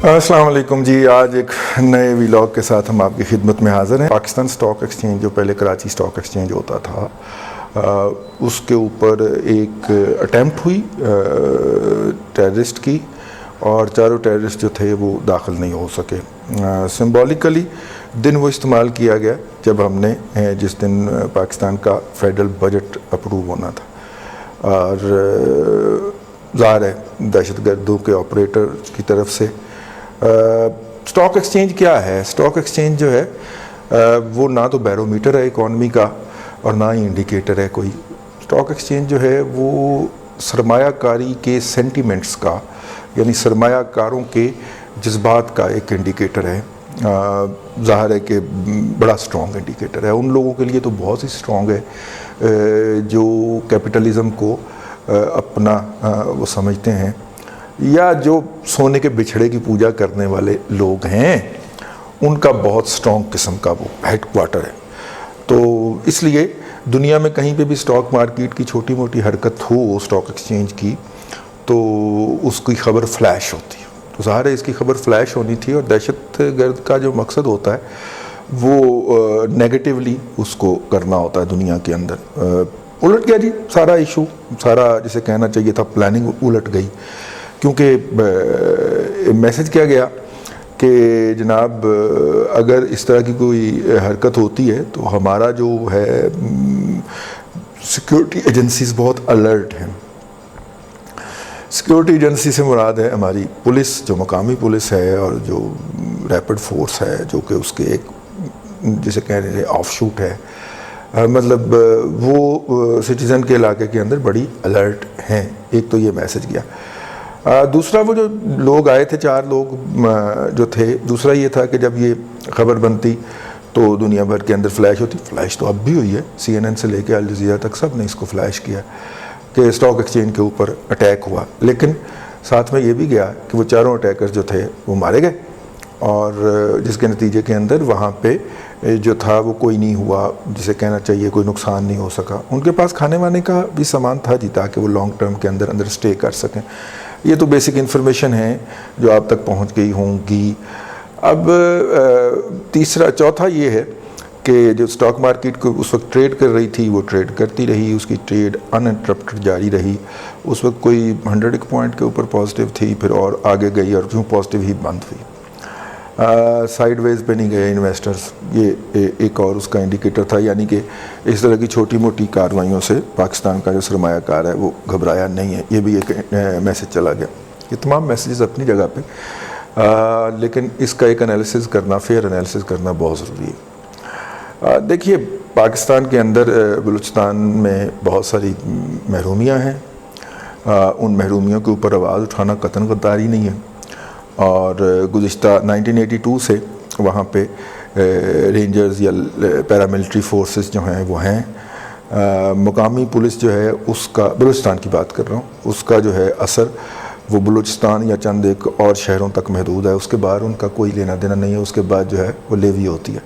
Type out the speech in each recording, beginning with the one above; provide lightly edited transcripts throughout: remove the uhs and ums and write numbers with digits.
السلام علیکم جی. آج ایک نئے ویلاگ کے ساتھ ہم آپ کی خدمت میں حاضر ہیں. پاکستان اسٹاک ایکسچینج جو پہلے کراچی اسٹاک ایکسچینج ہوتا تھا اس کے اوپر ایک اٹیمپٹ ہوئی ٹیررسٹ کی اور چاروں ٹیررسٹ جو تھے وہ داخل نہیں ہو سکے. سمبولیکلی دن وہ استعمال کیا گیا جب ہم نے جس دن پاکستان کا فیڈرل بجٹ اپروو ہونا تھا اور ظاہر ہے دہشت گردوں کے آپریٹر کی طرف سے. اسٹاک ایکسچینج کیا ہے؟ اسٹاک ایکسچینج جو ہے وہ نہ تو بیرومیٹر ہے اکانومی کا اور نہ ہی انڈیکیٹر ہے کوئی. اسٹاک ایکسچینج جو ہے وہ سرمایہ کاری کے سینٹیمنٹس کا یعنی سرمایہ کاروں کے جذبات کا ایک انڈیکیٹر ہے. ظاہر ہے کہ بڑا سٹرونگ انڈیکیٹر ہے. ان لوگوں کے لیے تو بہت ہی سٹرونگ ہے جو کیپٹلزم کو اپنا وہ سمجھتے ہیں یا جو سونے کے بچھڑے کی پوجا کرنے والے لوگ ہیں ان کا بہت سٹرونگ قسم کا وہ ہیڈ کوارٹر ہے. تو اس لیے دنیا میں کہیں پہ بھی اسٹاک مارکیٹ کی چھوٹی موٹی حرکت ہو اسٹاک ایکسچینج کی تو اس کی خبر فلیش ہوتی ہے. تو ظاہر ہے اس کی خبر فلیش ہونی تھی اور دہشت گرد کا جو مقصد ہوتا ہے وہ نیگیٹیولی اس کو کرنا ہوتا ہے دنیا کے اندر. الٹ گیا جی سارا ایشو, سارا جسے کہنا چاہیے تھا پلاننگ الٹ گئی, کیونکہ میسج کیا گیا کہ جناب اگر اس طرح کی کوئی حرکت ہوتی ہے تو ہمارا جو ہے سیکیورٹی ایجنسیز بہت الرٹ ہیں. سیکیورٹی ایجنسی سے مراد ہے ہماری پولیس, جو مقامی پولیس ہے اور جو ریپڈ فورس ہے جو کہ اس کے ایک جسے کہنے ہیں آف شوٹ ہے. مطلب وہ سٹیزن کے علاقے کے اندر بڑی الرٹ ہیں. ایک تو یہ میسج گیا. دوسرا وہ جو لوگ آئے تھے 4 لوگ جو تھے, دوسرا یہ تھا کہ جب یہ خبر بنتی تو دنیا بھر کے اندر فلیش ہوتی. فلیش تو اب بھی ہوئی ہے, CNN سے لے کے الجزیرہ تک سب نے اس کو فلیش کیا کہ اسٹاک ایکسچینج کے اوپر اٹیک ہوا. لیکن ساتھ میں یہ بھی گیا کہ وہ چاروں اٹیکر جو تھے وہ مارے گئے اور جس کے نتیجے کے اندر وہاں پہ جو تھا وہ کوئی نہیں ہوا, جسے کہنا چاہیے کوئی نقصان نہیں ہو سکا. ان کے پاس کھانے وانے کا بھی سامان تھا جی تاکہ وہ لانگ ٹرم کے اندر اسٹے کر سکیں. یہ تو بیسک انفارمیشن ہے جو آپ تک پہنچ گئی ہوں گی. اب چوتھا یہ ہے کہ جو اسٹاک مارکیٹ کو اس وقت ٹریڈ کر رہی تھی وہ ٹریڈ کرتی رہی, اس کی ٹریڈ انٹرپٹڈ جاری رہی. اس وقت کوئی 100 پوائنٹ کے اوپر پازیٹیو تھی, پھر اور آگے گئی اور کیوں پازیٹیو ہی بند ہوئی. سائیڈ ویز پہ نہیں گئے انویسٹرز. یہ ایک اور اس کا انڈیکیٹر تھا, یعنی کہ اس طرح کی چھوٹی موٹی کارروائیوں سے پاکستان کا جو سرمایہ کار ہے وہ گھبرایا نہیں ہے. یہ بھی ایک میسج چلا گیا. یہ تمام میسیجز اپنی جگہ پہ, لیکن اس کا ایک انالیسز کرنا, فیئر انالیسز کرنا بہت ضروری ہے. دیکھیے پاکستان کے اندر بلوچستان میں بہت ساری محرومیاں ہیں. ان محرومیوں کے اوپر آواز اٹھانا قطعاً غداری نہیں ہے. اور گزشتہ 1982 سے وہاں پہ رینجرز یا پیراملٹری فورسز جو ہیں وہ ہیں. مقامی پولیس جو ہے اس کا, بلوچستان کی بات کر رہا ہوں, اس کا جو ہے اثر وہ بلوچستان یا چند ایک اور شہروں تک محدود ہے. اس کے باہر ان کا کوئی لینا دینا نہیں ہے. اس کے بعد جو ہے وہ لیوی ہوتی ہے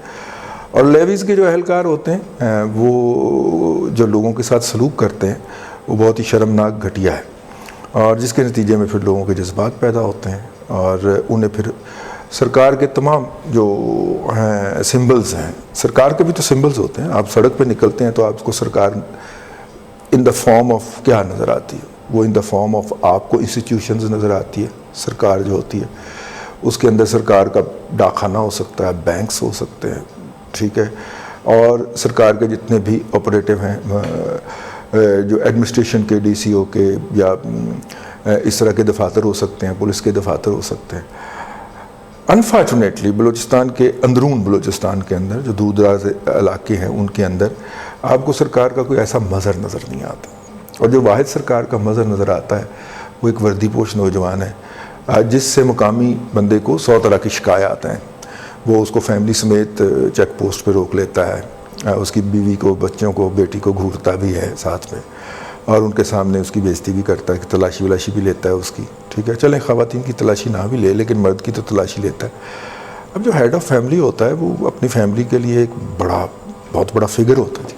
اور لیویز کے جو اہلکار ہوتے ہیں وہ جو لوگوں کے ساتھ سلوک کرتے ہیں وہ بہت ہی شرمناک گھٹیا ہے اور جس کے نتیجے میں پھر لوگوں کے جذبات پیدا ہوتے ہیں اور انہیں پھر سرکار کے تمام جو ہیں سمبلز ہیں, سرکار کے بھی تو سمبلز ہوتے ہیں. آپ سڑک پہ نکلتے ہیں تو آپ کو سرکار ان دا فارم آف کیا نظر آتی ہے؟ وہ ان دا فارم آف آپ کو انسٹیٹیوشنز نظر آتی ہے. سرکار جو ہوتی ہے اس کے اندر سرکار کا ڈاکخانہ ہو سکتا ہے, بینکس ہو سکتے ہیں, ٹھیک ہے, اور سرکار کے جتنے بھی آپریٹو ہیں جو ایڈمنسٹریشن کے DCO کے یا اس طرح کے دفاتر ہو سکتے ہیں, پولیس کے دفاتر ہو سکتے ہیں. انفارچونیٹلی بلوچستان کے اندرون, بلوچستان کے اندر جو دور دراز علاقے ہیں ان کے اندر آپ کو سرکار کا کوئی ایسا مظہر نظر نہیں آتا. اور جو واحد سرکار کا مظہر نظر آتا ہے وہ ایک وردی پوش نوجوان ہے جس سے مقامی بندے کو 100 طرح کی شکایات ہیں. وہ اس کو فیملی سمیت چیک پوسٹ پہ روک لیتا ہے, اس کی بیوی کو, بچوں کو, بیٹی کو گھورتا بھی ہے ساتھ میں اور ان کے سامنے اس کی بےزتی بھی کرتا ہے, کہ تلاشی ولاشی بھی لیتا ہے اس کی. ٹھیک ہے, چلیں خواتین کی تلاشی نہ بھی لے لیکن مرد کی تو تلاشی لیتا ہے. اب جو ہیڈ آف فیملی ہوتا ہے وہ اپنی فیملی کے لیے ایک بہت بڑا فگر ہوتا ہے,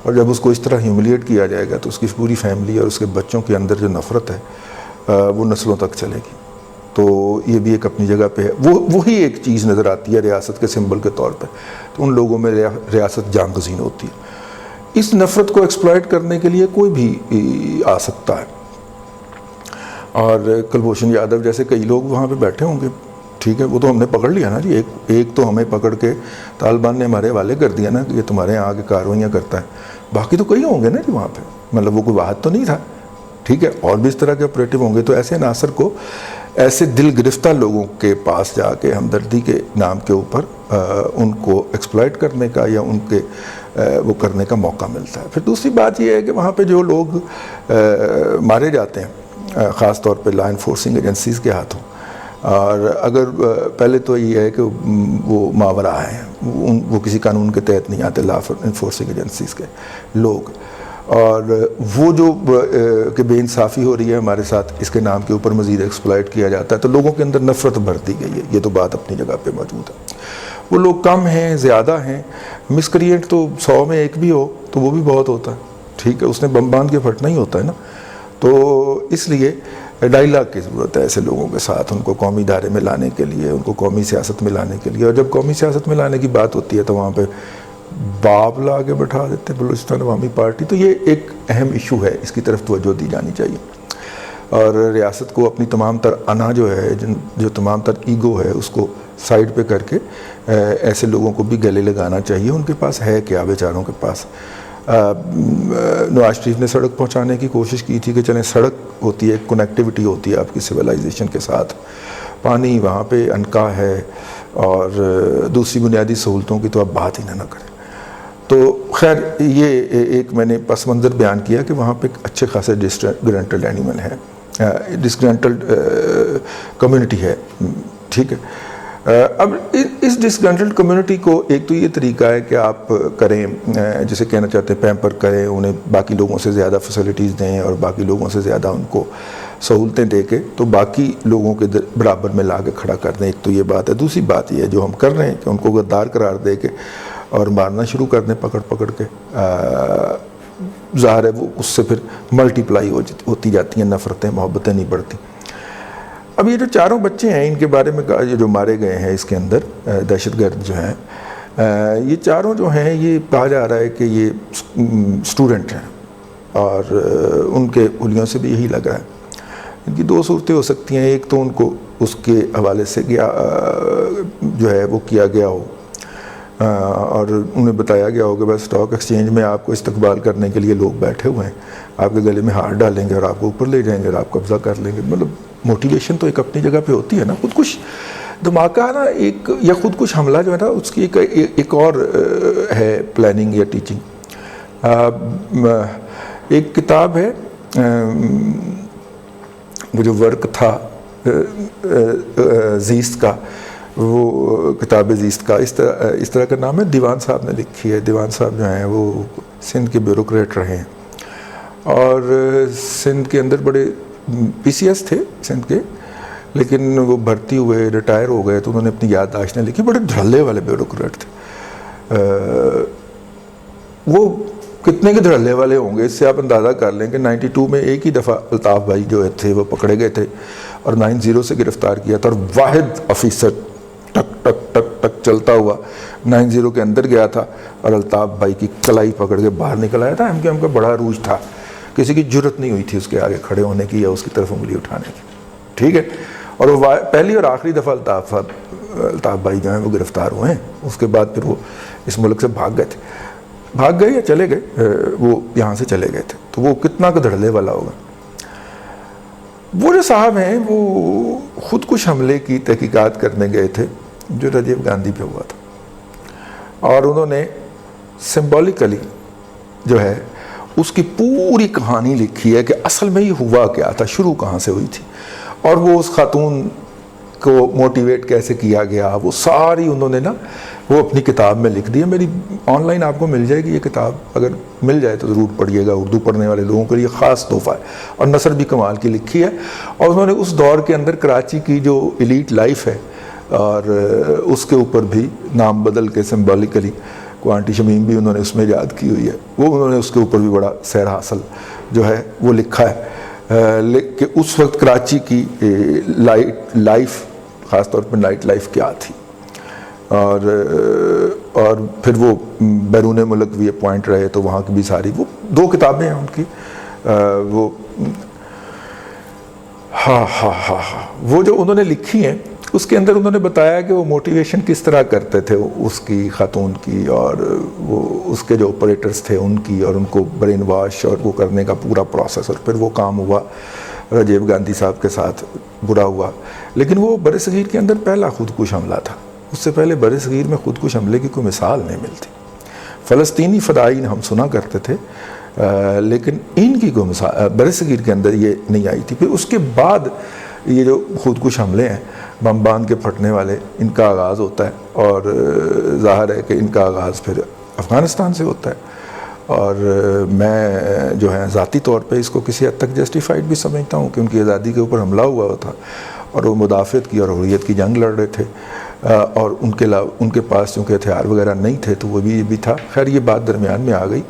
اور جب اس کو اس طرح ہیوملیٹ کیا جائے گا تو اس کی پوری فیملی اور اس کے بچوں کے اندر جو نفرت ہے وہ نسلوں تک چلے گی. تو یہ بھی ایک اپنی جگہ پہ ہے. وہی ایک چیز نظر آتی ہے ریاست کے سمبل کے طور پہ. تو ان لوگوں میں ریاست جان گزین ہوتی ہے. اس نفرت کو ایکسپلائٹ کرنے کے لیے کوئی بھی آ سکتا ہے. اور کلبھوشن یادو جیسے کئی لوگ وہاں پہ بیٹھے ہوں گے, ٹھیک ہے, وہ تو ہم نے پکڑ لیا نا جی. ایک تو ہمیں پکڑ کے طالبان نے ہمارے حوالے کر دیا نا کہ یہ تمہارے یہاں آگے کارروائیاں کرتا ہے. باقی تو کئی ہوں گے نا جی وہاں پہ, مطلب وہ کوئی واحد تو نہیں تھا, ٹھیک ہے. اور بھی اس طرح کے آپریٹو ہوں گے. تو ایسے عناصر کو ایسے دل گرفتہ لوگوں کے پاس جا کے ہمدردی کے نام کے اوپر ان کو ایکسپلائٹ کرنے کا یا ان کے وہ کرنے کا موقع ملتا ہے. پھر دوسری بات یہ ہے کہ وہاں پہ جو لوگ مارے جاتے ہیں خاص طور پہ لا انفورسنگ ایجنسیز کے ہاتھوں, اور اگر پہلے تو یہ ہے کہ وہ ماورا ہیں, وہ کسی قانون کے تحت نہیں آتے لا انفورسنگ ایجنسیز کے لوگ, اور وہ جو کہ بے انصافی ہو رہی ہے ہمارے ساتھ اس کے نام کے اوپر مزید ایکسپلائٹ کیا جاتا ہے. تو لوگوں کے اندر نفرت بھر دی گئی ہے. یہ تو بات اپنی جگہ پہ موجود ہے. وہ لوگ کم ہیں زیادہ ہیں, مسکریئنٹ تو 100 میں ایک بھی ہو تو وہ بھی بہت ہوتا ہے, ٹھیک ہے. اس نے بم باندھ کے پھٹنا ہی ہوتا ہے نا. تو اس لیے ڈائلاگ کی ضرورت ہے ایسے لوگوں کے ساتھ, ان کو قومی دائرے میں لانے کے لیے, ان کو قومی سیاست میں لانے کے لیے. اور جب قومی سیاست میں لانے کی بات ہوتی ہے تو وہاں پہ باپ لا کے بٹھا دیتے بلوچستان عوامی پارٹی. تو یہ ایک اہم ایشو ہے, اس کی طرف توجہ دی جانی چاہیے. اور ریاست کو اپنی تمام تر انا جو ہے, جو تمام تر ایگو ہے, اس کو سائڈ پہ کر کے ایسے لوگوں کو بھی گلے لگانا چاہیے. ان کے پاس ہے کیا بیچاروں کے پاس. نواز شریف نے سڑک پہنچانے کی کوشش کی تھی کہ چلیں سڑک ہوتی ہے, کنیکٹیوٹی ہوتی ہے آپ کی سویلائزیشن کے ساتھ, پانی وہاں پہ انکا ہے, اور دوسری بنیادی سہولتوں کی تو آپ بات ہی نہ کریں. تو خیر یہ ایک میں نے پس منظر بیان کیا کہ وہاں پہ اچھے خاصے ڈسگرینٹڈ اینیمل ہے, ڈسگرینٹڈ کمیونٹی ہے, ٹھیک ہے. اب اس ڈسگرینٹڈ کمیونٹی کو ایک تو یہ طریقہ ہے کہ آپ کریں, جسے کہنا چاہتے ہیں پیمپر کریں, انہیں باقی لوگوں سے زیادہ فیسلٹیز دیں اور باقی لوگوں سے زیادہ ان کو سہولتیں دے کے تو باقی لوگوں کے برابر میں لا کے کھڑا کر دیں. ایک تو یہ بات ہے. دوسری بات یہ ہے جو ہم کر رہے ہیں کہ ان کو غدار قرار دے کے اور مارنا شروع کر دیں پکڑ پکڑ کے. ظاہر ہے وہ اس سے پھر ملٹیپلائی ہوتی جاتی ہیں نفرتیں, محبتیں نہیں بڑھتی. اب یہ جو چاروں بچے ہیں ان کے بارے میں جو مارے گئے ہیں اس کے اندر دہشت گرد جو ہیں, یہ چاروں جو ہیں یہ کہا جا رہا ہے کہ یہ اسٹوڈنٹ ہیں, اور ان کے حلیوں سے بھی یہی لگ رہا ہے. ان کی دو صورتیں ہو سکتی ہیں. ایک تو ان کو اس کے حوالے سے جو ہے وہ کیا گیا ہو اور انہیں بتایا گیا ہو کہ بس اسٹاک ایکسچینج میں آپ کو استقبال کرنے کے لیے لوگ بیٹھے ہوئے ہیں, آپ کے گلے میں ہاتھ ڈالیں گے اور آپ کو اوپر لے جائیں گے اور آپ قبضہ کر لیں گے. مطلب موٹیویشن تو ایک اپنی جگہ پہ ہوتی ہے نا. خودکش دھماکہ نا ایک, یا خودکش حملہ جو ہے نا اس کی ایک اور ہے پلاننگ یا ٹیچنگ. ایک کتاب ہے وہ جو ورک تھا زیست کا, وہ کتاب زیست کا اس طرح کا نام ہے, دیوان صاحب نے لکھی ہے. دیوان صاحب جو ہیں وہ سندھ کے بیوروکریٹ رہے ہیں اور سندھ کے اندر بڑے پی سی ایس تھے سندھ کے, لیکن وہ بھرتی ہوئے ریٹائر ہو گئے تو انہوں نے اپنی یادداشتیں لکھی. بڑے دھڑلے والے بیوروکریٹ تھے. وہ کتنے کے دھڑلے والے ہوں گے اس سے آپ اندازہ کر لیں کہ 92 میں ایک ہی دفعہ الطاف بھائی جو تھے وہ پکڑے گئے تھے اور 90 سے گرفتار کیا تھا, اور واحد آفیسر ٹک ٹک ٹک ٹک چلتا ہوا 90 کے اندر گیا تھا اور الطاف بھائی کی کلائی پکڑ کے باہر نکل آیا تھا. ہم کا بڑا عروج تھا, کسی کی جرت نہیں ہوئی تھی اس کے آگے کھڑے ہونے کی یا اس کی طرف انگلی اٹھانے کی, ٹھیک ہے. اور وہ پہلی اور آخری دفعہ الطاف بھائی جو ہیں وہ گرفتار ہوئے ہیں. اس کے بعد پھر وہ اس ملک سے بھاگ گئے یا چلے گئے, وہ یہاں سے چلے گئے تھے. تو وہ کتنا کا دھڑلے والا ہوگا. وہ جو صاحب ہیں وہ خودکش حملے کی تحقیقات کرنے گئے تھے جو راجیو گاندھی پہ ہوا تھا, اور انہوں نے سمبولیکلی جو ہے اس کی پوری کہانی لکھی ہے کہ اصل میں یہ ہوا کیا تھا, شروع کہاں سے ہوئی تھی, اور وہ اس خاتون کو موٹیویٹ کیسے کیا گیا, وہ ساری انہوں نے نا وہ اپنی کتاب میں لکھ دی ہے. میری آن لائن آپ کو مل جائے گی یہ کتاب, اگر مل جائے تو ضرور پڑھیے گا. اردو پڑھنے والے لوگوں کے لیے خاص تحفہ ہے, اور نثر بھی کمال کی لکھی ہے. اور انہوں نے اس دور کے اندر کراچی کی جو ایلیٹ لائف ہے اور اس کے اوپر بھی نام بدل کے سمبولیکلی کو آنٹی شمیم بھی انہوں نے اس میں یاد کی ہوئی ہے, وہ انہوں نے اس کے اوپر بھی بڑا سیر حاصل جو ہے وہ لکھا ہے. کہ اس وقت کراچی کی لائف خاص طور پر نائٹ لائف کیا تھی، اور پھر وہ بیرون ملک بھی اپوائنٹ رہے تو وہاں کی بھی ساری وہ 2 کتابیں ہیں ان کی، وہ وہ جو انہوں نے لکھی ہیں اس کے اندر انہوں نے بتایا کہ وہ موٹیویشن کس طرح کرتے تھے اس کی خاتون کی، اور وہ اس کے جو آپریٹرز تھے ان کی، اور ان کو برین واش اور وہ کرنے کا پورا پروسیس، اور پھر وہ کام ہوا راجیو گاندھی صاحب کے ساتھ برا ہوا، لیکن وہ بر صغیر کے اندر پہلا خودکش حملہ تھا، اس سے پہلے بر صغیر میں خودکش حملے کی کوئی مثال نہیں ملتی۔ فلسطینی فدائین ہم سنا کرتے تھے، لیکن ان کی کوئی مثال بر صغیر کے اندر یہ نہیں آئی تھی۔ پھر اس کے بعد یہ جو خودکش حملے ہیں بم باندھ کے پھٹنے والے، ان کا آغاز ہوتا ہے، اور ظاہر ہے کہ ان کا آغاز پھر افغانستان سے ہوتا ہے، اور میں جو ہے ذاتی طور پہ اس کو کسی حد تک جسٹیفائڈ بھی سمجھتا ہوں کہ ان کی آزادی کے اوپر حملہ ہوا تھا، اور وہ مدافعت کی اور حریت کی جنگ لڑ رہے تھے، اور ان کے پاس چونکہ ہتھیار وغیرہ نہیں تھے تو وہ بھی تھا۔ خیر یہ بات درمیان میں آ گئی۔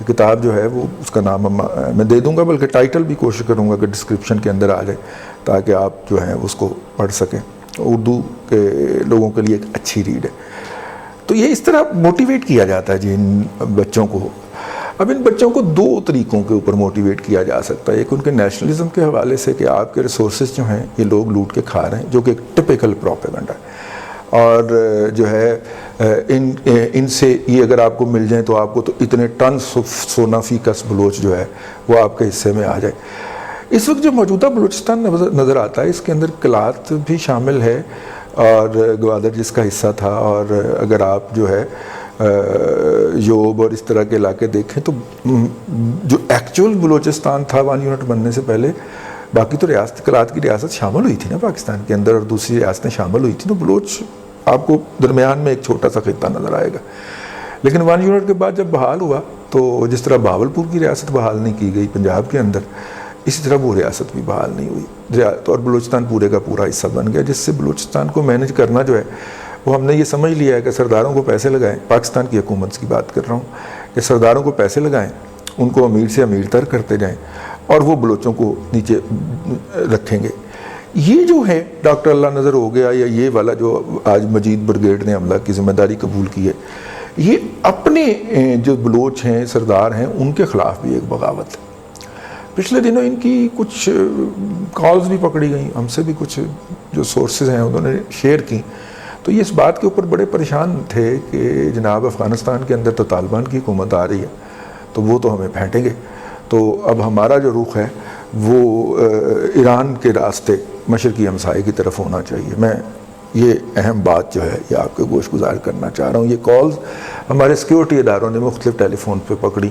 کتاب جو ہے وہ اس کا نام میں دے دوں گا، بلکہ ٹائٹل بھی کوشش کروں گا کہ ڈسکرپشن کے اندر آ جائے تاکہ آپ جو ہیں اس کو پڑھ سکیں، اردو کے لوگوں کے لیے ایک اچھی ریڈ ہے۔ تو یہ اس طرح موٹیویٹ کیا جاتا ہے جی ان بچوں کو۔ اب ان بچوں کو 2 طریقوں کے اوپر موٹیویٹ کیا جا سکتا ہے، ایک ان کے نیشنلزم کے حوالے سے کہ آپ کے ریسورسز جو ہیں یہ لوگ لوٹ کے کھا رہے ہیں، جو کہ ایک ٹپیکل پروپیگنڈا ہے، اور جو ہے ان سے یہ اگر آپ کو مل جائیں تو آپ کو تو اتنے ٹن سونا فی کس بلوچ جو ہے وہ آپ کے حصے میں آ جائے۔ اس وقت جو موجودہ بلوچستان نظر آتا ہے اس کے اندر کلات بھی شامل ہے، اور گوادر جس کا حصہ تھا، اور اگر آپ جو ہے یوب اور اس طرح کے علاقے دیکھیں تو جو ایکچول بلوچستان تھا 1 یونٹ بننے سے پہلے، باقی تو ریاست کلات کی ریاست شامل ہوئی تھی نا پاکستان کے اندر، اور دوسری ریاستیں شامل ہوئی تھیں، تو بلوچ آپ کو درمیان میں ایک چھوٹا سا خطہ نظر آئے گا۔ لیکن 1 یونٹ کے بعد جب بحال ہوا تو جس طرح بہاولپور کی ریاست بحال نہیں کی گئی پنجاب کے اندر، اسی طرح وہ ریاست بھی بحال نہیں ہوئی، اور بلوچستان پورے کا پورا حصہ بن گیا، جس سے بلوچستان کو مینج کرنا جو ہے وہ ہم نے یہ سمجھ لیا ہے کہ سرداروں کو پیسے لگائیں، پاکستان کی حکومت کی بات کر رہا ہوں، کہ سرداروں کو پیسے لگائیں، ان کو امیر سے امیر تر کرتے جائیں، اور وہ بلوچوں کو نیچے رکھیں گے۔ یہ جو ہے ڈاکٹر اللہ نظر ہو گیا، یا یہ والا جو آج مجید بریگیڈ نے حملہ کی ذمہ داری قبول کی ہے، یہ اپنے جو بلوچ ہیں سردار ہیں ان کے خلاف بھی ایک بغاوت ہے۔ پچھلے دنوں ان کی کچھ کالز بھی پکڑی گئیں، ہم سے بھی کچھ جو سورسز ہیں انہوں نے شیئر کی، تو یہ اس بات کے اوپر بڑے پریشان تھے کہ جناب افغانستان کے اندر تو طالبان کی حکومت آ رہی ہے تو وہ تو ہمیں پھینٹیں گے، تو اب ہمارا جو رخ ہے وہ ایران کے راستے مشرقی ہمسائے کی طرف ہونا چاہیے۔ میں یہ اہم بات جو ہے یہ آپ کے گوش گزار کرنا چاہ رہا ہوں۔ یہ کالز ہمارے سیکیورٹی اداروں نے مختلف ٹیلی فون پہ پکڑی،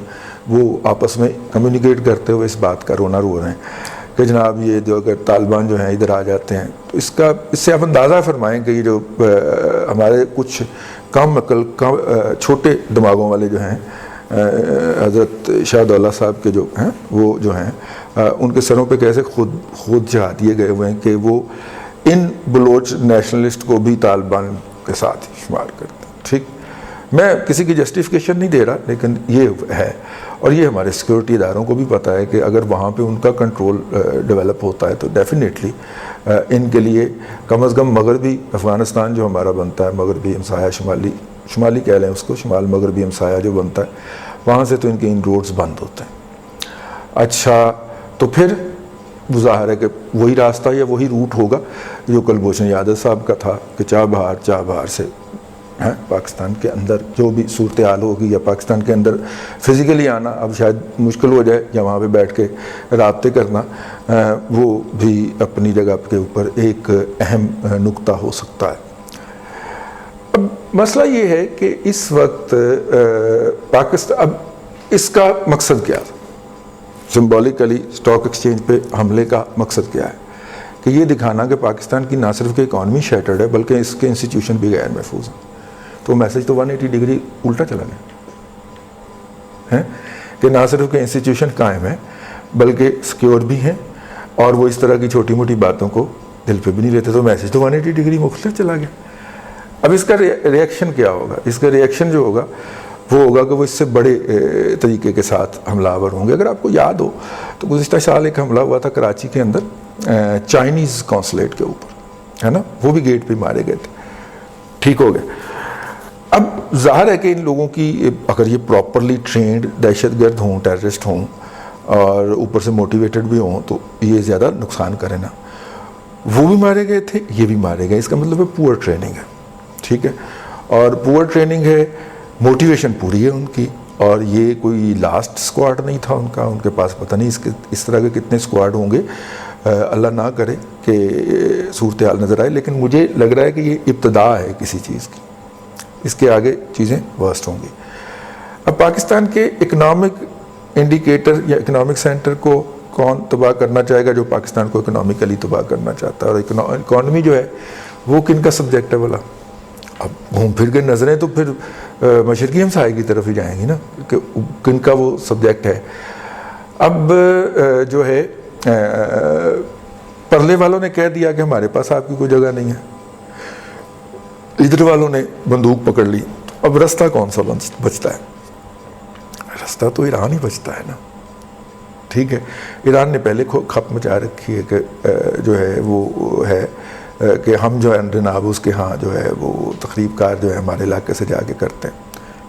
وہ آپس میں کمیونیکیٹ کرتے ہوئے اس بات کا رونا رو رہے ہیں کہ جناب یہ جو اگر طالبان جو ہیں ادھر آ جاتے ہیں تو اس سے آپ اندازہ فرمائیں کہ یہ جو ہمارے کچھ کم عقل چھوٹے دماغوں والے جو ہیں حضرت شاہ دولہ صاحب کے جو ہیں وہ جو ہیں ان کے سروں پہ کیسے خود جہا دیے گئے ہوئے ہیں کہ وہ ان بلوچ نیشنلسٹ کو بھی طالبان کے ساتھ شمار کرتے ہیں۔ ٹھیک، میں کسی کی جسٹیفیکیشن نہیں دے رہا، لیکن یہ ہے، اور یہ ہمارے سیکیورٹی اداروں کو بھی پتہ ہے کہ اگر وہاں پہ ان کا کنٹرول ڈیولپ ہوتا ہے تو ڈیفینیٹلی ان کے لیے کم از کم مغربی افغانستان جو ہمارا بنتا ہے، مغربی ہمسایہ شمالی کہہ لیں اس کو، شمال مغربی ہمسایہ جو بنتا ہے، وہاں سے تو ان کے ان روڈز بند ہوتے ہیں۔ اچھا، تو پھر وہ ظاہر ہے کہ وہی راستہ یا وہی روٹ ہوگا جو کلبھوشن یادو صاحب کا تھا کہ چاہ بہار سے پاکستان کے اندر جو بھی صورتحال ہوگی، یا پاکستان کے اندر فزیکلی آنا اب شاید مشکل ہو جائے، یا وہاں پہ بیٹھ کے رابطے کرنا وہ بھی اپنی جگہ کے اوپر ایک اہم نقطہ ہو سکتا ہے۔ اب مسئلہ یہ ہے کہ اس وقت پاکستان، اب اس کا مقصد کیا تھا؟ سمبولیکلی اسٹاک ایکسچینج پہ حملے کا مقصد کیا ہے؟ کہ یہ دکھانا کہ پاکستان کی نہ صرف کہ اکانومی شیٹرڈ ہے بلکہ اس کے انسٹیٹیوشن بھی غیر محفوظ ہیں۔ تو میسج تو 180 ڈگری الٹا چلا گیا ہے کہ نہ صرف کہ انسٹیٹیوشن قائم ہے بلکہ سیکیور بھی ہیں، اور وہ اس طرح کی چھوٹی موٹی باتوں کو دل پہ بھی نہیں لیتے، تو میسج تو 180 ڈگری مختلف چلا گیا۔ اب اس کا ریئیکشن کیا ہوگا؟ اس کا ریئیکشن جو ہوگا وہ ہوگا کہ وہ اس سے بڑے طریقے کے ساتھ حملہ آور ہوں گے. اگر آپ کو یاد ہو تو گزشتہ سال ایک حملہ ہوا تھا کراچی کے اندر چائنیز قونصلیٹ کے اوپر, ہے نا, وہ بھی گیٹ پہ مارے گئے تھے. ٹھیک ہو گئے. اب ظاہر ہے کہ ان لوگوں کی اگر یہ پراپرلی ٹرینڈ دہشت گرد ہوں, ٹیررسٹ ہوں اور اوپر سے موٹیویٹڈ بھی ہوں تو یہ زیادہ نقصان کرے نا. وہ بھی مارے گئے تھے, یہ بھی مارے گئے, اس کا مطلب ہے پور ٹریننگ ہے. ٹھیک ہے, اور پور ٹریننگ ہے, موٹیویشن پوری ہے ان کی, اور یہ کوئی لاسٹ اسکواڈ نہیں تھا ان کا. ان کے پاس پتہ نہیں اس طرح کے کتنے اسکواڈ ہوں گے, اللہ نہ کرے کہ صورتحال نظر آئے, لیکن مجھے لگ رہا ہے کہ یہ ابتدا ہے کسی چیز کی, اس کے آگے چیزیں ورسٹ ہوں گی. اب پاکستان کے اکنامک انڈیکیٹر یا اکنامک سینٹر کو کون تباہ کرنا چاہے گا؟ جو پاکستان کو اکنامکلی تباہ کرنا چاہتا ہے. اور اکانومی جو ہے وہ کن کا سبجیکٹ ہے بولا؟ اب گھوم پھر کے نظریں تو پھر مشرقی ہمسائے کی طرف ہی جائیں گی نا, کہ کن کا وہ سبجیکٹ ہے. اب جو ہے پرلے والوں نے کہہ دیا کہ ہمارے پاس آپ کی کوئی جگہ نہیں ہے, ادھر والوں نے بندوق پکڑ لی. اب رستہ کون سا بچتا ہے؟ رستہ تو ایران ہی بچتا ہے نا. ٹھیک ہے, ایران نے پہلے کھپ مچا رکھی ہے کہ جو ہے وہ ہے کہ ہم جو ہے جناب اس کے ہاں جو ہے وہ تقریب کار جو ہے ہمارے علاقے سے جا کے کرتے ہیں.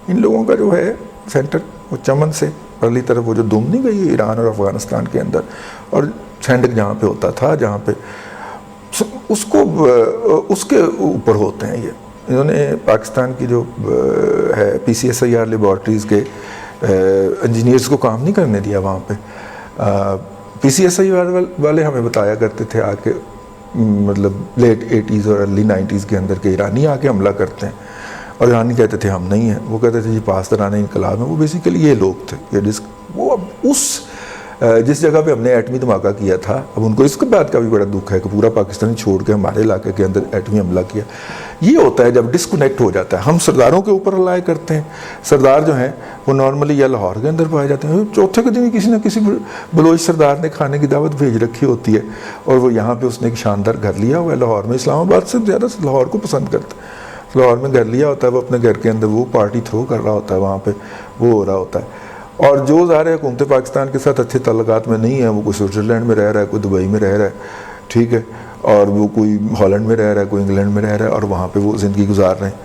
ان لوگوں کا جو ہے سینٹر وہ چمن سے پرلی طرف وہ جو دم نہیں گئی ایران اور افغانستان کے اندر, اور سینڈک جہاں پہ ہوتا تھا, جہاں پہ اس کے اوپر ہوتے ہیں. یہ انہوں نے پاکستان کی جو ہے PCSIR لیبارٹریز کے انجینئرز کو کام نہیں کرنے دیا وہاں پہ. PCSIR والے ہمیں بتایا کرتے تھے آ کے, مطلب لیٹ 80s اور ارلی 90s کے اندر کے ایرانی آ کے حملہ کرتے ہیں, اور ایرانی کہتے تھے ہم نہیں ہیں. وہ کہتے تھے جی پاسدارانہ انقلاب ہے. وہ بیسیکلی یہ لوگ تھے وہ اب جس جگہ پہ ہم نے ایٹمی دھماکہ کیا تھا, اب ان کو اس کے بات کا بھی بڑا دکھ ہے کہ پورا پاکستان چھوڑ کے ہمارے علاقے کے اندر ایٹمی حملہ کیا. یہ ہوتا ہے جب ڈسکنیکٹ ہو جاتا ہے. ہم سرداروں کے اوپر رلائے کرتے ہیں. سردار جو ہیں وہ نارملی یا لاہور کے اندر پائے جاتے ہیں. چوتھے کے دن ہی کسی نہ کسی بلوچ سردار نے کھانے کی دعوت بھیج رکھی ہوتی ہے, اور وہ یہاں پہ اس نے ایک شاندار گھر لیا ہوا ہے لاہور میں. اسلام آباد سے زیادہ لاہور کو پسند کرتے ہیں. لاہور میں گھر لیا ہوتا ہے, وہ اپنے گھر کے اندر وہ پارٹی تھرو کر رہا ہوتا ہے, وہاں پہ وہ ہو رہا ہوتا ہے. اور جو ظاہر حکومت پاکستان کے ساتھ اچھے تعلقات میں نہیں ہیں, وہ کوئی سوئٹزرلینڈ میں رہ رہا ہے, کوئی دبئی میں رہ رہا ہے, ٹھیک ہے, اور وہ کوئی ہالینڈ میں رہ رہا ہے, کوئی انگلینڈ میں رہ رہا ہے, اور وہاں پہ وہ زندگی گزار رہے ہیں.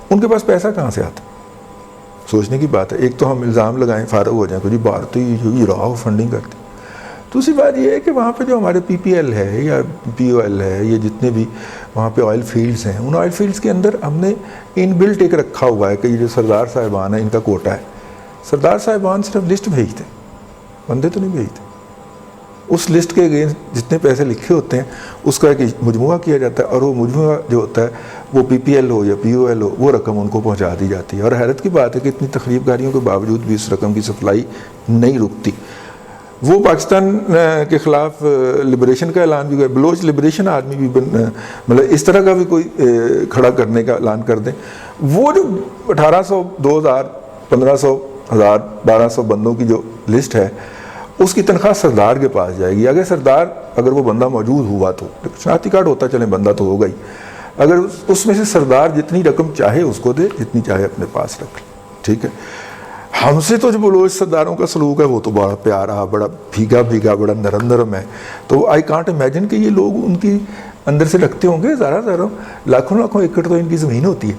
ان کے پاس پیسہ کہاں سے آتا؟ سوچنے کی بات ہے. ایک تو ہم الزام لگائیں فارغ ہو جائیں کہ جی بھارتی جو راہ فنڈنگ کرتی. دوسری بات یہ ہے کہ وہاں پہ جو ہمارے PPL ہے یا POL ہے, یہ جتنے بھی وہاں پہ آئل فیلڈز ہیں, ان آئل فیلڈز کے اندر ہم نے ان بلٹ ایک رکھا ہوا ہے کہ یہ جو سردار صاحبان ہیں ان کا کوٹہ ہے. سردار صاحبان صرف لسٹ بھیجتے, بندے تو نہیں بھیجتے. اس لسٹ کے اگینسٹ جتنے پیسے لکھے ہوتے ہیں اس کا ایک مجموعہ کیا جاتا ہے, اور وہ مجموعہ جو ہوتا ہے وہ PPL ہو یا POL ہو, وہ رقم ان کو پہنچا دی جاتی ہے. اور حیرت کی بات ہے کہ اتنی تخریب کاریوں کے باوجود بھی اس رقم کی سپلائی نہیں رکتی. وہ پاکستان کے خلاف لبریشن کا اعلان بھی ہوا ہے. بلوچ لبریشن آدمی بھی مطلب اس طرح کا بھی کوئی کھڑا کرنے کا اعلان کر دیں. وہ جو 1800 2000 1500 1000 1200 بندوں کی جو لسٹ ہے, اس کی تنخواہ سردار کے پاس جائے گی. اگر وہ بندہ موجود ہوا تو شناختی کارڈ ہوتا چلے بندہ تو ہوگا ہی. اگر اس میں سے سردار جتنی رقم چاہے اس کو دے, جتنی چاہے اپنے پاس رکھ لے. ٹھیک ہے, ہم سے تو جو بلوچ سرداروں کا سلوک ہے وہ تو بڑا پیارا, بڑا بھیگا بھیگا, بڑا نرم نرم ہے. تو آئی کانٹ امیجن کہ یہ لوگ ان کی اندر سے رکھتے ہوں گے ہزاروں لاکھوں لاکھوں ایکڑ تو ان کی زمین ہوتی ہے,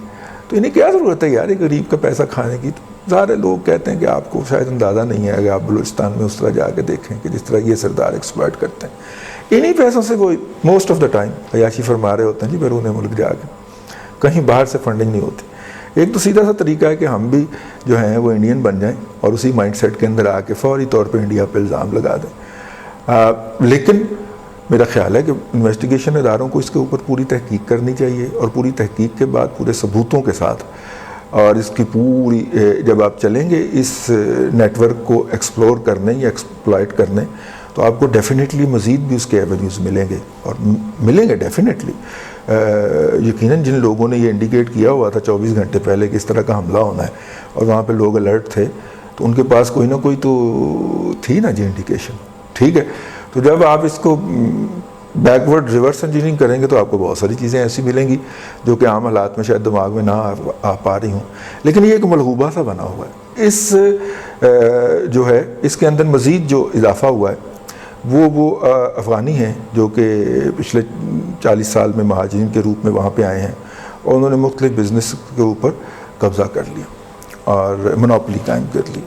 تو انہیں کیا ضرورت ہے یار ایک غریب کا پیسہ کھانے کی. سارے لوگ کہتے ہیں کہ آپ کو شاید اندازہ نہیں ہے, اگر آپ بلوچستان میں اس طرح جا کے دیکھیں کہ جس طرح یہ سردار ایکسپلائٹ کرتے ہیں, انہی پیسوں سے وہ موسٹ آف دا ٹائم عیاشی فرما رہے ہوتے ہیں جی بیرون ملک جا کے. کہیں باہر سے فنڈنگ نہیں ہوتی. ایک تو سیدھا سا طریقہ ہے کہ ہم بھی جو ہیں وہ انڈین بن جائیں اور اسی مائنڈ سیٹ کے اندر آ کے فوری طور پہ انڈیا پہ الزام لگا دیں. لیکن میرا خیال ہے کہ انویسٹیگیشن اداروں کو اس کے اوپر پوری تحقیق کرنی چاہیے, اور پوری تحقیق کے بعد پورے ثبوتوں کے ساتھ, اور اس کی پوری جب آپ چلیں گے اس نیٹ ورک کو ایکسپلور کرنے یا ایکسپلائٹ کرنے, تو آپ کو ڈیفینیٹلی مزید بھی اس کے ایونیوز ملیں گے, اور ملیں گے ڈیفینیٹلی. یقیناً جن لوگوں نے یہ انڈیکیٹ کیا ہوا تھا 24 گھنٹے پہلے کہ اس طرح کا حملہ ہونا ہے, اور وہاں پہ لوگ الرٹ تھے, تو ان کے پاس کوئی نہ کوئی تو تھی نا جی انڈیکیشن. ٹھیک ہے, تو جب آپ اس کو بیکورڈ ریورس انجینئرنگ کریں گے تو آپ کو بہت ساری چیزیں ایسی ملیں گی جو کہ عام حالات میں شاید دماغ میں نہ آ پا رہی ہوں، لیکن یہ ایک ملغوبہ سا بنا ہوا ہے. اس جو ہے اس کے اندر مزید جو اضافہ ہوا ہے وہ افغانی ہیں جو کہ پچھلے 40 سال میں مہاجرین کے روپ میں وہاں پہ آئے ہیں، اور انہوں نے مختلف بزنس کے اوپر قبضہ کر لیا اور منوپلی قائم کر لی.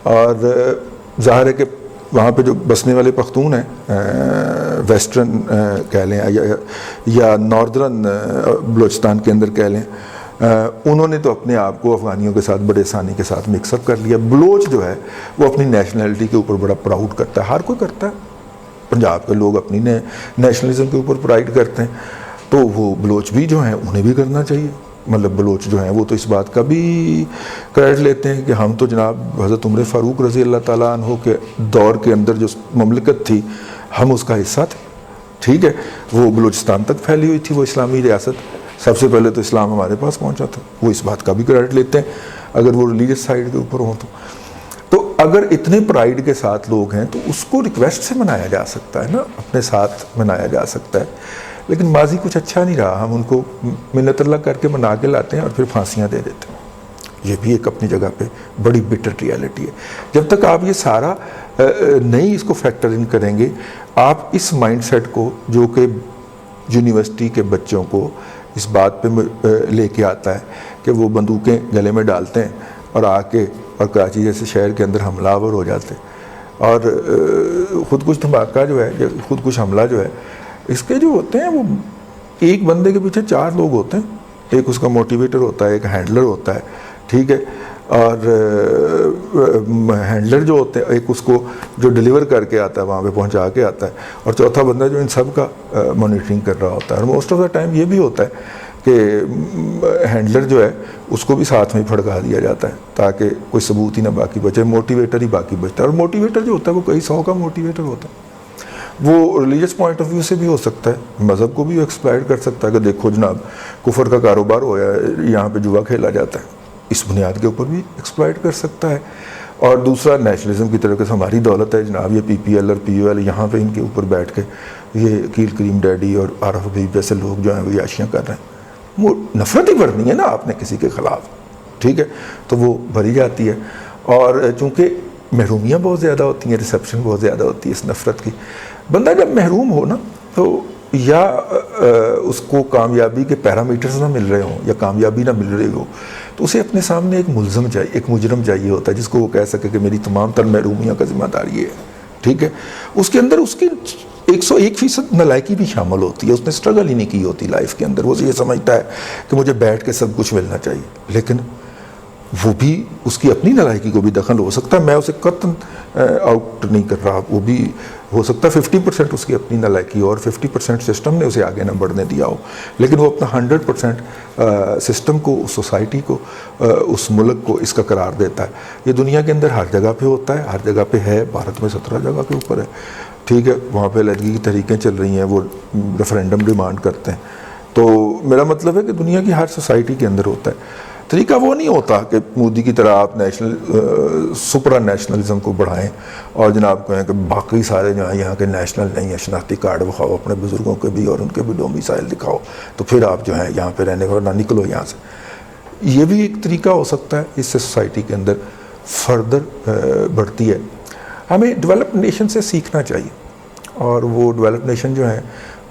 اور ظاہر ہے کہ وہاں پہ جو بسنے والے پختون ہیں ویسٹرن کہہ لیں یا ناردرن بلوچستان کے اندر کہہ لیں، انہوں نے تو اپنے آپ کو افغانیوں کے ساتھ بڑے آسانی کے ساتھ مکس اپ کر لیا. بلوچ جو ہے وہ اپنی نیشنلٹی کے اوپر بڑا پراؤڈ کرتا ہے، ہر کوئی کرتا ہے. پنجاب کے لوگ اپنی نیشنلزم کے اوپر پرائڈ کرتے ہیں، تو وہ بلوچ بھی جو ہیں انہیں بھی کرنا چاہیے. مطلب بلوچ جو ہیں وہ تو اس بات کا بھی کریڈٹ لیتے ہیں کہ ہم تو جناب حضرت عمر فاروق رضی اللہ تعالیٰ عنہ کے دور کے اندر جو مملکت تھی ہم اس کا حصہ تھے. ٹھیک ہے، وہ بلوچستان تک پھیلی ہوئی تھی وہ اسلامی ریاست، سب سے پہلے تو اسلام ہمارے پاس پہنچا تھا. وہ اس بات کا بھی کریڈٹ لیتے ہیں اگر وہ ریلیجس سائڈ کے اوپر ہوں تو اگر اتنے پرائڈ کے ساتھ لوگ ہیں تو اس کو ریکویسٹ سے منایا جا سکتا ہے نا، اپنے ساتھ منایا جا سکتا ہے. لیکن ماضی کچھ اچھا نہیں رہا، ہم ان کو منت اللہ کر کے منا کے لاتے ہیں اور پھر پھانسیاں دے دیتے ہیں. یہ بھی ایک اپنی جگہ پہ بڑی بٹر ریالٹی ہے. جب تک آپ یہ سارا نہیں اس کو فیکٹر ان کریں گے، آپ اس مائنڈ سیٹ کو جو کہ یونیورسٹی کے بچوں کو اس بات پہ لے کے آتا ہے کہ وہ بندوقیں گلے میں ڈالتے ہیں اور آ کے اور کراچی جیسے شہر کے اندر حملہ آور ہو جاتے ہیں، اور خودکش دھماکہ جو ہے، خودکش حملہ جو ہے، اس کے جو ہوتے ہیں وہ ایک بندے کے پیچھے 4 لوگ ہوتے ہیں. ایک اس کا موٹیویٹر ہوتا ہے، ایک ہینڈلر ہوتا ہے، ٹھیک ہے، اور ہینڈلر جو ہوتے ہیں ایک اس کو جو ڈیلیور کر کے آتا ہے وہاں پہ پہنچا کے آتا ہے، اور چوتھا بندہ جو ان سب کا مانیٹرنگ کر رہا ہوتا ہے. اور موسٹ آف دا ٹائم یہ بھی ہوتا ہے کہ ہینڈلر جو ہے اس کو بھی ساتھ میں پھڑکا دیا جاتا ہے تاکہ کوئی ثبوت ہی نہ باقی بچے، موٹیویٹر ہی باقی بچتا ہے. اور موٹیویٹر جو ہوتا ہے وہ کئی 100 کا موٹیویٹر ہوتا ہے. وہ ریلیجس پوائنٹ آف ویو سے بھی ہو سکتا ہے، مذہب کو بھی ایکسپلائٹ کر سکتا ہے کہ دیکھو جناب کفر کا کاروبار ہوا ہے، یہاں پہ جوا کھیلا جاتا ہے، اس بنیاد کے اوپر بھی ایکسپلائٹ کر سکتا ہے. اور دوسرا نیشنلزم کی طرح کہ ہماری دولت ہے جناب، یہ پی پی ایل اور پی یو ایل یہاں پہ ان کے اوپر بیٹھ کے یہ کیل کریم ڈیڈی اور عارف حبیب جیسے لوگ جو ہیں وہ عیاشیاں کر رہے ہیں. وہ نفرت ہی بھرنی ہے نا آپ نے کسی کے خلاف، ٹھیک ہے، تو وہ بھری جاتی ہے. اور چونکہ محرومیاں بہت زیادہ ہوتی ہیں، ریسیپشن بہت زیادہ ہوتی ہے اس نفرت کی. بندہ جب محروم ہو نا تو یا اس کو کامیابی کے پیرامیٹرز نہ مل رہے ہوں یا کامیابی نہ مل رہی ہو تو اسے اپنے سامنے ایک ملزم چاہیے، ایک مجرم چاہیے ہوتا ہے جس کو وہ کہہ سکے کہ میری تمام تر محرومیوں کا ذمہ دار یہ ہے. ٹھیک ہے، اس کے اندر اس کی 101% نالائکی بھی شامل ہوتی ہے. اس نے سٹرگل ہی نہیں کی ہوتی لائف کے اندر، وہ یہ سمجھتا ہے کہ مجھے بیٹھ کے سب کچھ ملنا چاہیے. لیکن وہ بھی اس کی اپنی نالائکی کو بھی دخل ہو سکتا ہے، میں اسے قطعاً آؤٹ نہیں کر رہا. وہ بھی ہو سکتا ہے 50% اس کی اپنی نالائکی اور 50% سسٹم نے اسے آگے نہ بڑھنے دیا ہو، لیکن وہ اپنا 100% سسٹم کو، اس سوسائٹی کو، اس ملک کو اس کا قرار دیتا ہے. یہ دنیا کے اندر ہر جگہ پہ ہوتا ہے، ہر جگہ پہ ہے. بھارت میں 17 جگہ کے اوپر ہے، ٹھیک ہے، وہاں پہ علیحدگی کی تحریکیں چل رہی ہیں، وہ ریفرینڈم ڈیمانڈ کرتے ہیں. تو میرا مطلب ہے کہ دنیا کی ہر سوسائٹی کے اندر ہوتا ہے. طریقہ وہ نہیں ہوتا کہ مودی کی طرح آپ سپرا نیشنلزم کو بڑھائیں اور جناب کہیں کہ باقی سارے جو ہیں یہاں کے نیشنل نہیں ہیں، شناختی کارڈ دکھاؤ اپنے بزرگوں کے بھی اور ان کے بھی ڈومیسائل دکھاؤ تو پھر آپ جو ہیں یہاں پہ رہنے کو نہ نکلو یہاں سے. یہ بھی ایک طریقہ ہو سکتا ہے، اس سے سوسائٹی کے اندر فردر بڑھتی ہے. ہمیں ڈیولپ نیشن سے سیکھنا چاہیے، اور وہ ڈیولپ نیشن جو ہیں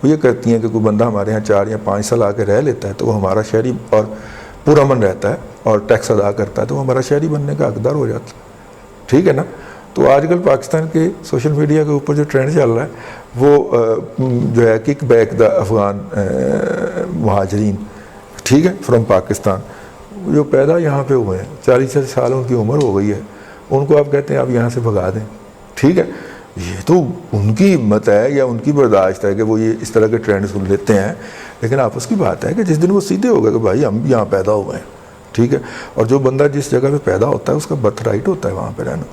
وہ یہ کرتی ہیں کہ کوئی بندہ ہمارے یہاں 4 یا 5 سال آ کے رہ لیتا ہے تو وہ ہمارا شہری اور پورا من رہتا ہے اور ٹیکس ادا کرتا ہے تو وہ ہمارا شہری بننے کا حقدار ہو جاتا ہے. ٹھیک ہے نا. تو آج کل پاکستان کے سوشل میڈیا کے اوپر جو ٹرینڈ چل رہا ہے وہ جو ہے کک بیک دا افغان مہاجرین، ٹھیک ہے، فرام پاکستان، جو پیدا یہاں پہ ہوئے ہیں، 40 سال ان کی عمر ہو گئی ہے، ان کو آپ کہتے ہیں آپ یہاں سے بھگا دیں. ٹھیک ہے، یہ تو ان کی ہمت ہے یا ان کی برداشت ہے کہ وہ یہ اس طرح کے ٹرینڈ سن لیتے ہیں. لیکن آپس کی بات ہے کہ جس دن وہ سیدھے ہو گئے کہ بھائی ہم یہاں پیدا ہوئے ہیں، ٹھیک ہے، اور جو بندہ جس جگہ پہ پیدا ہوتا ہے اس کا برتھ رائٹ ہوتا ہے وہاں پہ رہنا.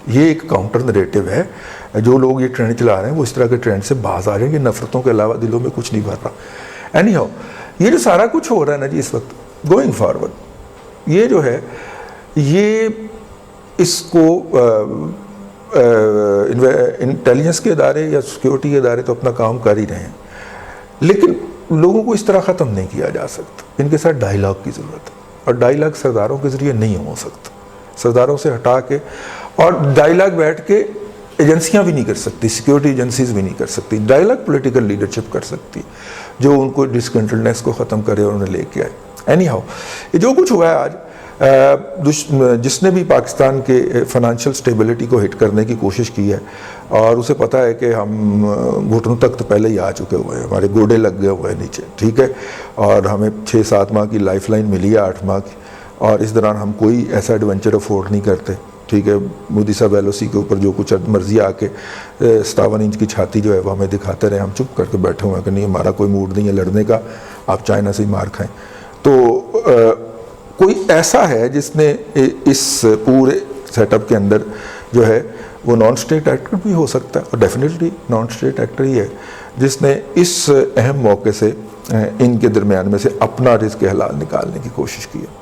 یہ ایک کاؤنٹر نریٹو ہے. جو لوگ یہ ٹرینڈ چلا رہے ہیں وہ اس طرح کے ٹرینڈ سے باز آ جائیں گے. نفرتوں کے علاوہ دلوں میں کچھ نہیں بھر رہا. اینی ہاؤ، یہ جو سارا کچھ ہو رہا ہے نا جی اس وقت گوئنگ فارورڈ، یہ جو ہے یہ اس کو انٹیلیجنس کے ادارے یا سیکیورٹی کے ادارے تو اپنا کام کر ہی رہے ہیں، لیکن لوگوں کو اس طرح ختم نہیں کیا جا سکتا. ان کے ساتھ ڈائیلاگ کی ضرورت ہے، اور ڈائیلاگ سرداروں کے ذریعے نہیں ہو سکتا. سرداروں سے ہٹا کے، اور ڈائیلاگ بیٹھ کے ایجنسیاں بھی نہیں کر سکتی، سیکیورٹی ایجنسیز بھی نہیں کر سکتی. ڈائیلاگ پولیٹیکل لیڈرشپ کر سکتی، جو ان کو ڈسکنٹنٹنیس کو ختم کرے اور انہیں لے کے آئے. اینی ہاؤ، یہ جو کچھ ہوا ہے آج، جس نے بھی پاکستان کے فائنانشیل سٹیبلٹی کو ہٹ کرنے کی کوشش کی ہے، اور اسے پتہ ہے کہ ہم گھٹنوں تک تو پہلے ہی آ چکے ہوئے ہیں، ہمارے گوڑے لگ گئے ہوئے ہیں نیچے، ٹھیک ہے، اور ہمیں 6-7 ماہ کی لائف لائن ملی ہے، 8 ماہ کی، اور اس دوران ہم کوئی ایسا ایڈونچر افورڈ نہیں کرتے. ٹھیک ہے، مودی صاحب ایل او سی کے اوپر جو کچھ مرضی آ کے 57 انچ کی چھاتی جو ہے وہ ہمیں دکھاتے رہے، ہم چپ کر کے بیٹھے ہوئے ہیں کہ نہیں، ہمارا کوئی موڈ نہیں ہے لڑنے کا، آپ چائنا سے ہی مار کھائیں. تو کوئی ایسا ہے جس نے اس پورے سیٹ اپ کے اندر جو ہے وہ نان اسٹیٹ ایکٹر بھی ہو سکتا ہے، اور ڈیفینیٹلی نان اسٹیٹ ایکٹر ہی ہے جس نے اس اہم موقع سے ان کے درمیان میں سے اپنا رزق حلال نکالنے کی کوشش کی ہے.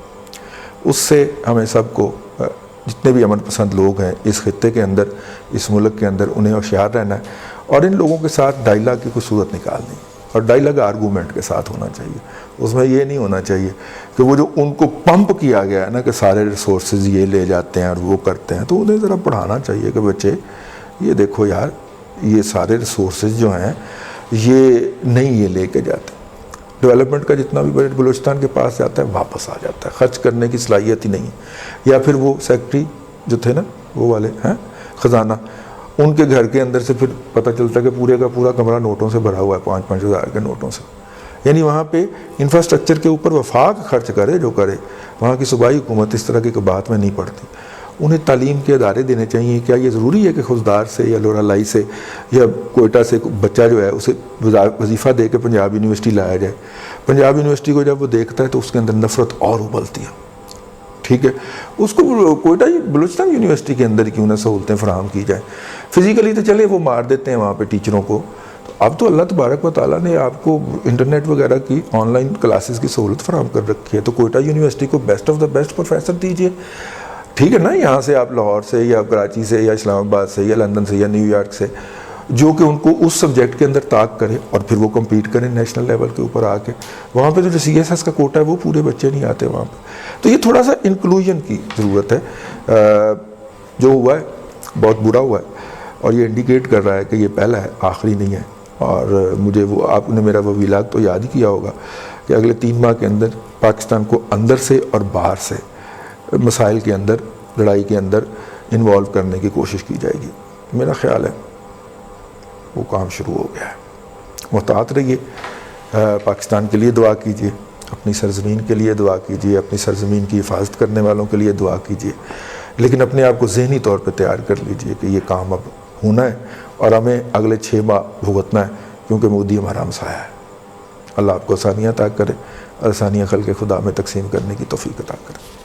اس سے ہمیں سب کو، جتنے بھی امن پسند لوگ ہیں اس خطے کے اندر، اس ملک کے اندر، انہیں ہوشیار رہنا ہے، اور ان لوگوں کے ساتھ ڈائیلاگ کی کوئی صورت نکالنی، اور ڈائیلاگ آرگومنٹ کے ساتھ ہونا چاہیے. اس میں یہ نہیں ہونا چاہیے کہ وہ جو ان کو پمپ کیا گیا ہے نا کہ سارے ریسورسز یہ لے جاتے ہیں اور وہ کرتے ہیں، تو انہیں ذرا پڑھانا چاہیے کہ بچے یہ دیکھو یار، یہ سارے ریسورسز جو ہیں یہ نہیں یہ لے کے جاتے. ڈیولپمنٹ کا جتنا بھی بجٹ بلوچستان کے پاس جاتا ہے واپس آ جاتا ہے، خرچ کرنے کی صلاحیت ہی نہیں ہے. یا پھر وہ سیکٹری جو تھے نا وہ والے ہیں خزانہ، ان کے گھر کے اندر سے پھر پتہ چلتا ہے کہ پورے کا پورا کمرہ نوٹوں سے بھرا ہوا ہے، 5-5 ہزار کے نوٹوں سے. یعنی وہاں پہ انفراسٹرکچر کے اوپر وفاق خرچ کرے جو کرے، وہاں کی صوبائی حکومت اس طرح کی بات میں نہیں پڑتی. انہیں تعلیم کے ادارے دینے چاہیے. کیا یہ ضروری ہے کہ خزدار سے یا لورا لائی سے یا کوئٹہ سے بچہ جو ہے اسے وظیفہ دے کے پنجاب یونیورسٹی لایا جائے؟ پنجاب یونیورسٹی کو جب وہ دیکھتا ہے تو اس کے اندر نفرت اور ابلتی ہے. ٹھیک ہے، اس کو کوئٹہ بلوچستان یونیورسٹی کے اندر کیوں نہ سہولتیں فراہم کی جائیں. فزیکلی تو چلے وہ مار دیتے ہیں وہاں پہ ٹیچروں کو، تو اب تو اللہ تبارک و تعالیٰ نے آپ کو انٹرنیٹ وغیرہ کی آن لائن کلاسز کی سہولت فراہم کر رکھی ہے. تو کوئٹہ یونیورسٹی کو best of the best professor دیجیے. ٹھیک ہے نا، یہاں سے آپ لاہور سے یا کراچی سے یا اسلام آباد سے یا لندن سے یا نیو یارک سے، جو کہ ان کو اس سبجیکٹ کے اندر طاق کرے اور پھر وہ کمپیٹ کریں نیشنل لیول کے اوپر آ کے. وہاں پہ جو CSS کا کوٹا ہے وہ پورے بچے نہیں آتے وہاں پہ. تو یہ تھوڑا سا انکلوژن کی ضرورت ہے. جو ہوا ہے بہت برا ہوا ہے، اور یہ انڈیکیٹ کر رہا ہے کہ یہ پہلا ہے، آخری نہیں ہے. اور مجھے وہ آپ نے میرا وہ ویلاگ تو یاد ہی کیا ہوگا کہ اگلے 3 ماہ کے اندر پاکستان کو اندر سے اور باہر سے مسائل کے اندر، لڑائی کے اندر انوالو کرنے کی کوشش کی جائے گی. میرا خیال ہے وہ کام شروع ہو گیا ہے. محتاط رہیے، پاکستان کے لیے دعا کیجیے، اپنی سرزمین کے لیے دعا کیجیے، اپنی سرزمین کی حفاظت کرنے والوں کے لیے دعا کیجیے، لیکن اپنے آپ کو ذہنی طور پہ تیار کر لیجیے کہ یہ کام اب ہونا ہے اور ہمیں اگلے 6 ماہ بھگتنا ہے، کیونکہ مودی ہمارا ہمسایہ ہے. اللہ آپ کو آسانیاں عطا کرے، آسانیاں خلق خدا میں تقسیم کرنے کی توفیق عطا کرے.